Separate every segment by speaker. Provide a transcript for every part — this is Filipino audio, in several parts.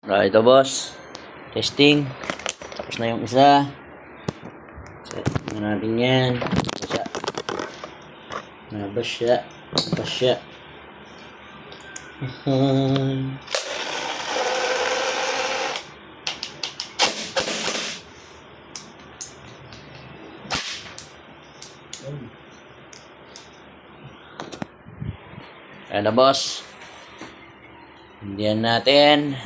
Speaker 1: Ito boss, testing. Tapos na yung isa. Set na natin yan. Nabasya. Ayan na boss. Hindihan natin.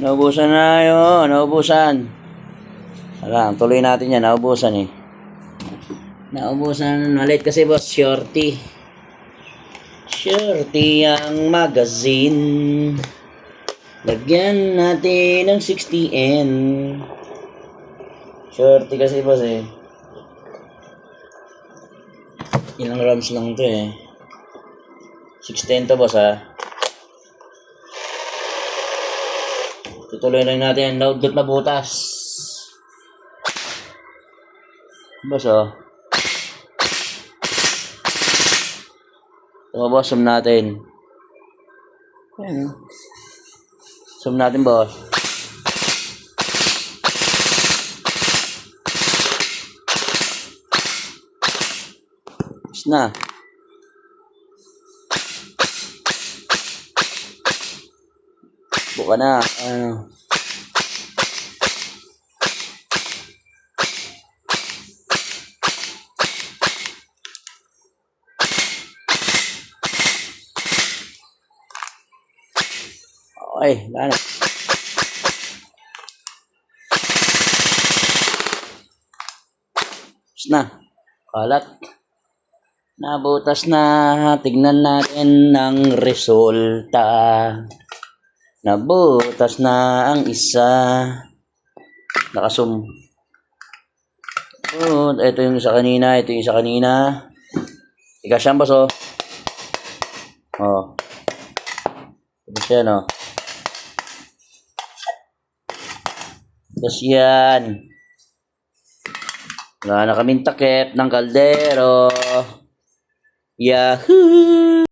Speaker 1: Naubusan na yun, naubusan. Alam, tuloy natin yan, naubusan eh. Naubusan, malit kasi boss, shorty. Shorty ang magazine. Lagyan natin ng 60N. Shorty kasi boss eh. Ilang rounds lang to eh. 610 to boss ha. Tutuloy lang natin. Naudot na butas. Boss oh. Ito boss, zoom natin. Ayan. Zoom natin boss. Is na. Buka na. Ano. Okay, wala na. Is na. Kalat. Nabutas na. Tignan natin ang resulta. Nabutas na ang isa. Nakasum. Oh, ito yung isa kanina. Ito yung isa kanina. Ikasyang baso. Oh. Ito siya, no? Tapos yan. Wala na kaming takip ng kaldero. Yahoo!